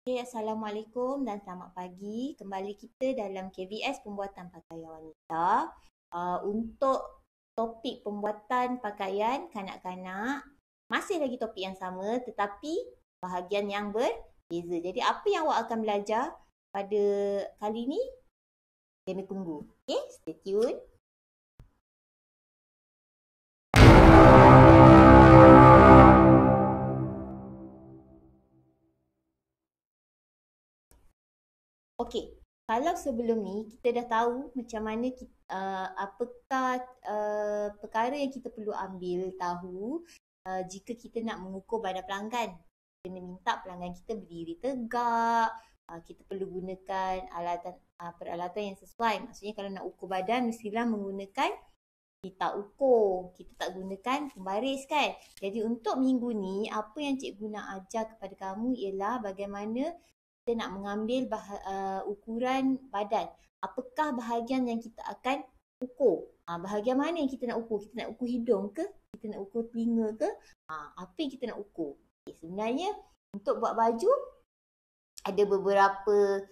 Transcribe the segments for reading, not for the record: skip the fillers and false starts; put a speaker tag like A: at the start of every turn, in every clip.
A: Okay, Assalamualaikum dan selamat pagi. Kembali kita dalam KVS Pembuatan Pakaian Wanita. Untuk topik pembuatan pakaian kanak-kanak, masih lagi topik yang sama tetapi bahagian yang berbeza. Jadi apa yang awak akan belajar pada kali ini, kena tunggu. Okay, stay tune. Okey, kalau sebelum ni kita dah tahu macam mana apakah perkara yang kita perlu ambil tahu jika kita nak mengukur badan pelanggan. Kena minta pelanggan kita berdiri tegak, kita perlu gunakan peralatan yang sesuai. Maksudnya kalau nak ukur badan mestilah menggunakan pita ukur. Kita tak gunakan pembaris kan. Jadi untuk minggu ni apa yang cikgu nak ajar kepada kamu ialah bagaimana kita nak mengambil ukuran badan. Apakah bahagian yang kita akan ukur? Bahagian mana yang kita nak ukur? Kita nak ukur hidung ke? Kita nak ukur telinga ke? Apa yang kita nak ukur? Okay, sebenarnya untuk buat baju ada beberapa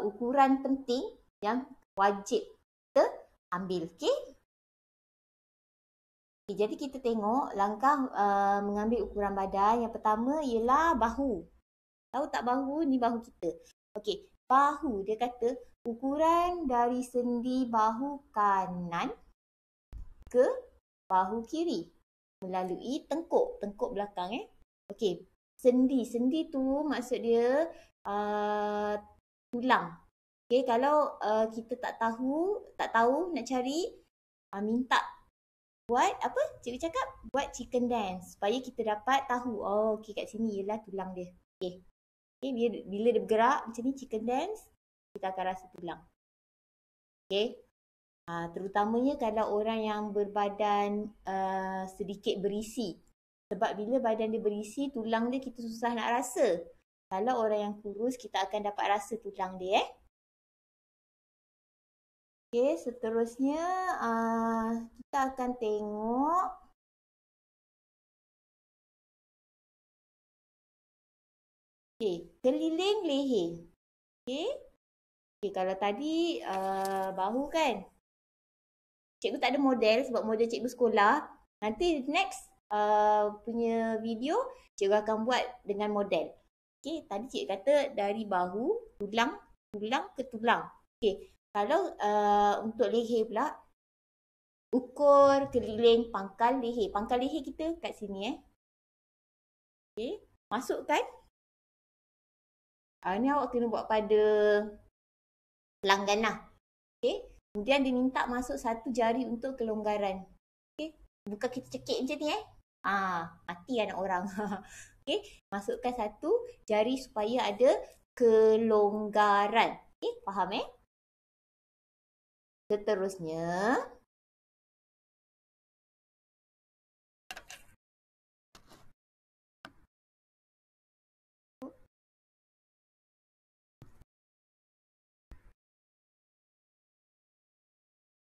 A: ukuran penting yang wajib kita ambil. Okay? Okay, jadi kita tengok langkah mengambil ukuran badan. Yang pertama ialah bahu. Tahu tak bahu? Ni bahu kita. Okey, bahu dia kata ukuran dari sendi bahu kanan ke bahu kiri melalui tengkuk belakang Okey, sendi tu maksud dia tulang. Okey, kalau kita tak tahu nak cari, minta buat apa? Cikgu cakap buat chicken dance supaya kita dapat tahu. Oh, okey kat sini ialah tulang dia. Okey. Okay, bila dia bergerak macam ni, chicken dance, kita akan rasa tulang. Okay. Terutamanya kalau orang yang berbadan sedikit berisi. Sebab bila badan dia berisi, tulang dia kita susah nak rasa. Kalau orang yang kurus, kita akan dapat rasa tulang dia. Okay, seterusnya kita akan tengok keliling leher. Okay, kalau tadi bahu kan. Cikgu tak ada model sebab model cikgu sekolah. Nanti next punya video cikgu akan buat dengan model. Okay, tadi cikgu kata dari bahu, tulang ke tulang. Okay, kalau untuk leher pula, ukur keliling pangkal leher. Pangkal leher kita kat sini Okay, masukkan. Ni awak kena buat pada pelanggan lah. Okay. Kemudian dia minta masuk satu jari untuk kelonggaran. Okay. Bukan kita cekik macam ni mati anak orang. Okay. Masukkan satu jari supaya ada kelonggaran. Okay. Faham Seterusnya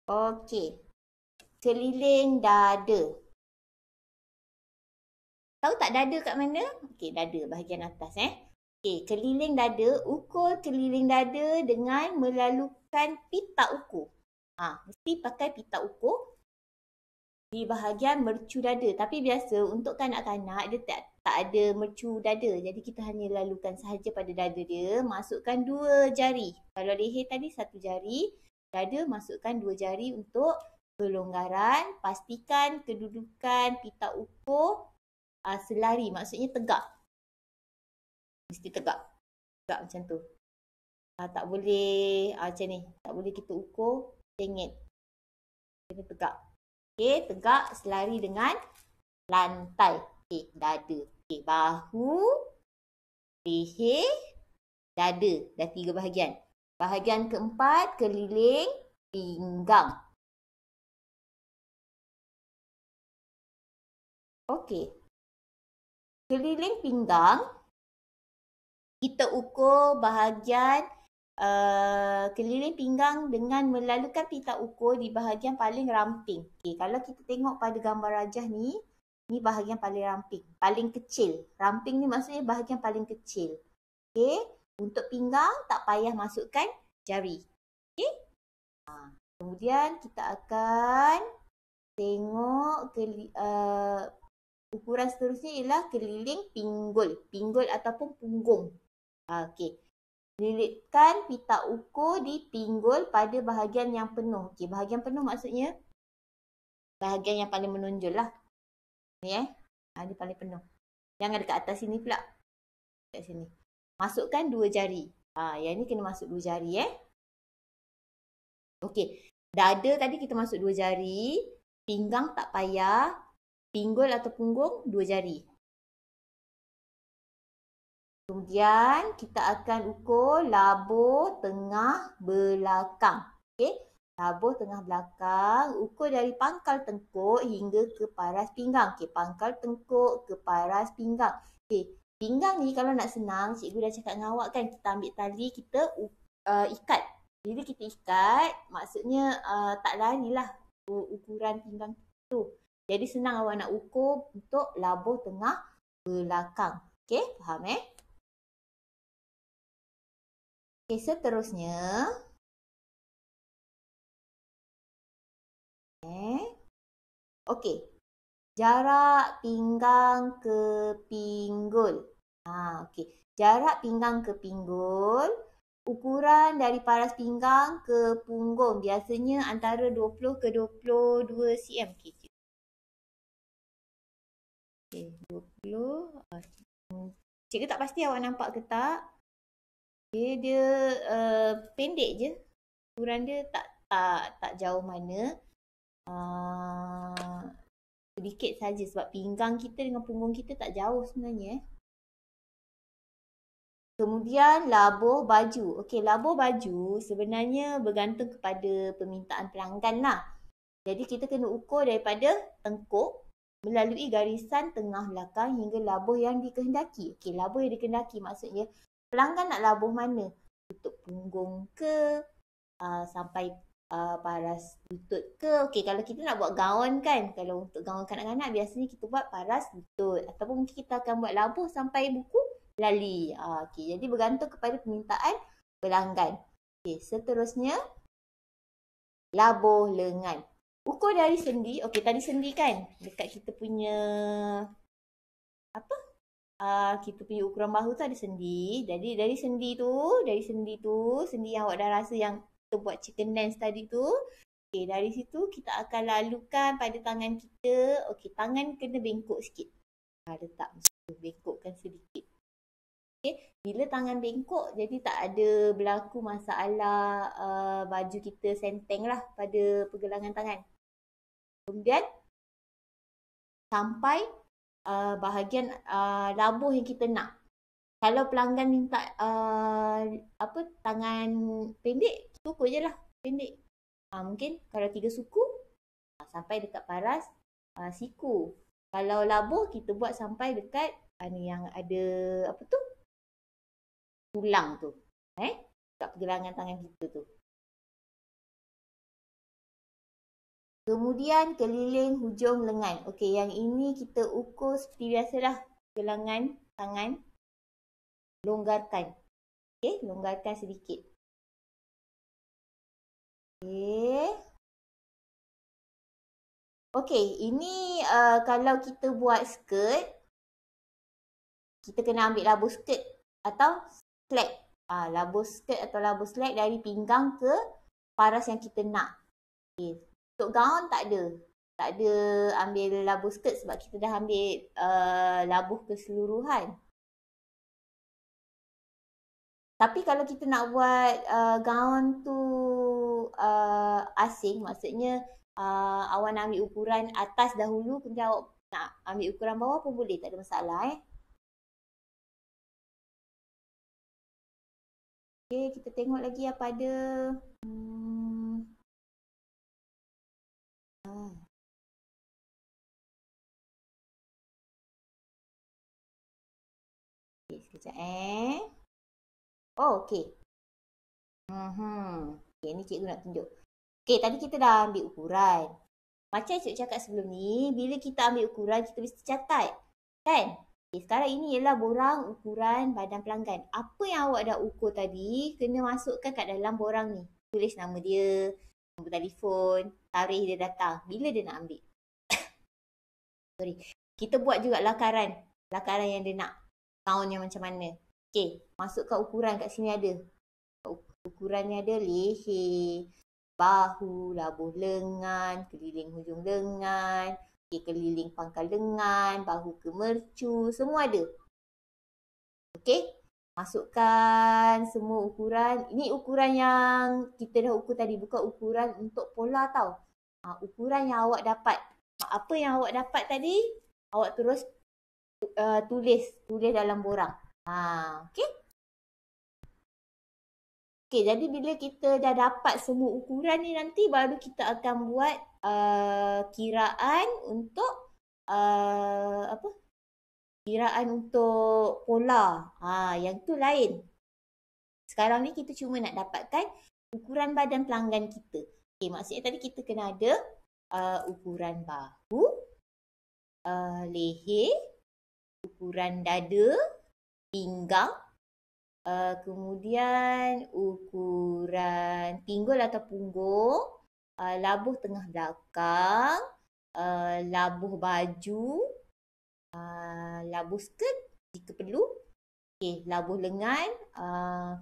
A: okey. Keliling dada. Tahu tak dada kat mana? Okey, dada bahagian atas Okey, keliling dada, ukur keliling dada dengan melalukan pita ukur. Mesti pakai pita ukur di bahagian mercu dada. Tapi biasa untuk kanak-kanak dia tak ada mercu dada. Jadi kita hanya lalukan sahaja pada dada dia. Masukkan 2 jari. Kalau leher tadi 1 jari. Dada masukkan 2 jari untuk kelonggaran. Pastikan kedudukan pita ukur selari. Maksudnya tegak. Mesti tegak. Tegak macam tu. Tak boleh macam ni. Tak boleh kita ukur cengit. Kena tegak. Okay, tegak selari dengan lantai. Okay, dada. Okay, bahu, leher, dada. Dah 3 bahagian. Bahagian keempat, keliling pinggang. Okey. Keliling pinggang, kita ukur bahagian keliling pinggang dengan melalukan pita ukur di bahagian paling ramping. Okay, kalau kita tengok pada gambar rajah ni bahagian paling ramping, paling kecil. Ramping ni maksudnya bahagian paling kecil. Okey, untuk pinggang tak payah masukkan jari. Okey? Kemudian kita akan tengok ukuran seterusnya ialah keliling pinggul. Pinggul ataupun punggung. Okey. Lilitkan pita ukur di pinggul pada bahagian yang penuh. Okey, bahagian penuh maksudnya bahagian yang paling menonjol lah. Ni dia paling penuh. Jangan dekat atas sini pula. Dekat sini. Masukkan 2 jari. Yang ni kena masuk 2 jari Okey. Dada tadi kita masuk 2 jari. Pinggang tak payah. Pinggul atau punggung 2 jari. Kemudian kita akan ukur labur tengah belakang. Okey. Labur tengah belakang. Ukur dari pangkal tengkuk hingga ke paras pinggang. Okey. Pangkal tengkuk ke paras pinggang. Okey. Pinggang ni kalau nak senang, cikgu dah cakap dengan awak kan. Kita ambil tali, kita ikat. Bila kita ikat, maksudnya tak larilah ukuran pinggang tu. Jadi senang awak nak ukur untuk labur tengah belakang. Okey, faham Okey, seterusnya. Okey. Jarak pinggang ke pinggul. Okey. Jarak pinggang ke pinggul. Ukuran dari paras pinggang ke punggung biasanya antara 20 ke 22 cm. Okey, 20. Cikgu tak pasti awak nampak ke tak. Dia pendek je. Ukuran dia tak jauh mana. Sedikit saja sebab pinggang kita dengan punggung kita tak jauh sebenarnya. Kemudian labur baju. Okey, labur baju sebenarnya bergantung kepada permintaan pelanggan lah. Jadi kita kena ukur daripada tengkuk melalui garisan tengah belakang hingga labur yang dikehendaki. Okey, labur yang dikehendaki maksudnya pelanggan nak labur mana? Tutup punggung ke? Sampai paras lutut ke? Okey, kalau kita nak buat gaun kan, kalau untuk gaun kanak-kanak biasanya kita buat paras lutut. Ataupun mungkin kita akan buat labur sampai buku lali. Okey, jadi bergantung kepada permintaan pelanggan. Okey, seterusnya labur lengan. Ukur dari sendi. Okey, tadi sendi kan dekat kita punya kita punya ukuran bahu tu ada sendi. Jadi dari sendi tu, sendi yang awak dah rasa yang kita buat chicken dance tadi tu. Okey, dari situ kita akan lalukan pada tangan kita. Okey, tangan kena bengkok sikit. Letak bengkokkan sedikit. Okay. Bila tangan bengkok, jadi tak ada berlaku masalah baju kita senteng lah pada pergelangan tangan. Kemudian sampai bahagian labur yang kita nak. Kalau pelanggan minta tangan pendek, suku je lah pendek. Mungkin kalau 3 suku sampai dekat paras siku. Kalau labur kita buat sampai dekat yang ada tulang tu. Kat pergelangan tangan kita tu. Kemudian keliling hujung lengan. Okey, yang ini kita ukur seperti biasalah. Pergelangan tangan. Longgarkan. Okey, longgarkan sedikit. Okey, ini kalau kita buat skirt, kita kena ambil labur skirt atau slack. Labur skirt atau labur slack dari pinggang ke paras yang kita nak. Okay. Untuk gaun tak ada. Tak ada ambil labur skirt sebab kita dah ambil labur keseluruhan. Tapi kalau kita nak buat gaun tu asing, maksudnya awak nak ambil ukuran atas dahulu, kemudian awak nak ambil ukuran bawah pun boleh, tak ada masalah Okay, kita tengok lagi apa ada. Okay, sekejap Oh, okay. Okay, ni cikgu nak tunjuk. Okay, tadi kita dah ambil ukuran. Macam cikgu cakap sebelum ni, bila kita ambil ukuran, kita mesti catat. Kan? Okay, sekarang ini ialah borang ukuran badan pelanggan. Apa yang awak dah ukur tadi, kena masukkan kat dalam borang ni. Tulis nama dia, nombor telefon, tarikh dia datang, bila dia nak ambil. Sorry. Kita buat juga lakaran yang dia nak. Count yang macam mana. Okay, masukkan ukuran kat sini ada. Ukurannya ada leher, bahu, labuh lengan, keliling hujung lengan, keliling pangkal lengan, bahu ke mercu, semua ada. Okey, masukkan semua ukuran. Ini ukuran yang kita dah ukur tadi, bukan ukuran untuk pola tau. Ukuran yang awak dapat. Apa yang awak dapat tadi, awak terus tulis dalam borang. Okey. Okey, jadi bila kita dah dapat semua ukuran ni nanti baru kita akan buat kiraan untuk kiraan untuk pola. Yang tu lain. Sekarang ni kita cuma nak dapatkan ukuran badan pelanggan kita. Okey, maksudnya tadi kita kena ada ukuran bahu, leher, ukuran dada, pinggang, kemudian ukuran pinggul atau punggung, labuh tengah belakang, labuh baju, labuh skirt jika perlu. Okey, labuh lengan,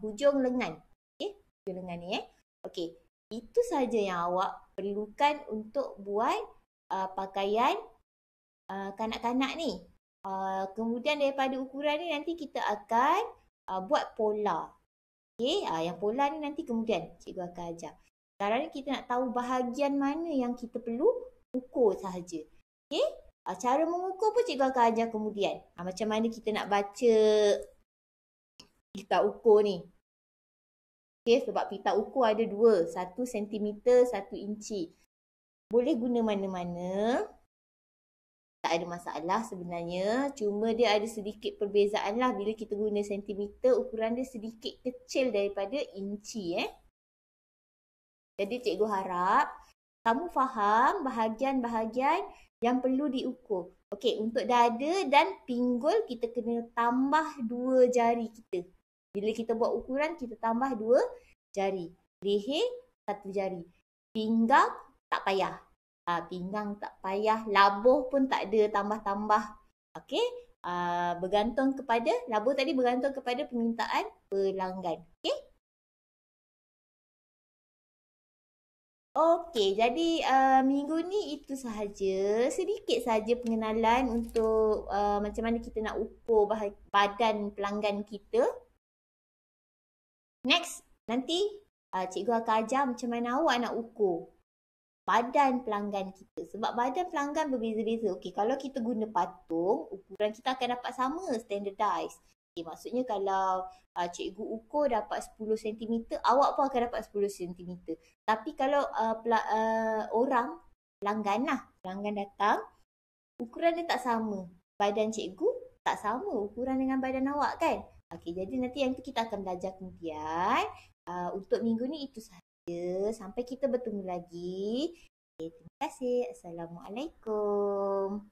A: hujung lengan. Okey, hujung lengan ni Okey, itu saja yang awak perlukan untuk buat pakaian kanak-kanak ni. Kemudian daripada ukuran ni nanti kita akan buat pola. Okey, yang pola ni nanti kemudian cikgu akan ajar. Sekarang ni kita nak tahu bahagian mana yang kita perlu ukur sahaja. Okey, cara mengukur pun cikgu akan ajar kemudian. Macam mana kita nak baca pita ukur ni. Okey, sebab pita ukur ada dua, 1 cm, 1 inci. Boleh guna mana-mana. Tak ada masalah sebenarnya. Cuma dia ada sedikit perbezaan lah. Bila kita guna sentimeter, ukuran dia sedikit kecil daripada inci. Jadi cikgu harap kamu faham bahagian-bahagian yang perlu diukur. Okey, untuk dada dan pinggul kita kena tambah 2 jari kita. Bila kita buat ukuran, kita tambah 2 jari. Leher, 1 jari. Pinggang, tak payah. Pinggang tak payah, labuh pun tak ada tambah-tambah. Okey, bergantung kepada, labuh tadi bergantung kepada permintaan pelanggan. Okey. Okey, jadi minggu ni itu sahaja. Sedikit sahaja pengenalan untuk macam mana kita nak ukur badan pelanggan kita. Next, nanti cikgu akan ajar macam mana awak nak ukur badan pelanggan kita. Sebab badan pelanggan berbeza-beza. Okey, kalau kita guna patung, ukuran kita akan dapat sama, standardized. Okey, maksudnya kalau cikgu ukur dapat 10 cm, awak pun akan dapat 10 cm. Tapi kalau orang, pelanggan datang, ukuran dia tak sama. Badan cikgu tak sama ukuran dengan badan awak kan? Okey, jadi nanti yang tu kita akan belajar kemudian. Untuk minggu ni itu sahaja. Sampai kita bertemu lagi. Okay, terima kasih. Assalamualaikum.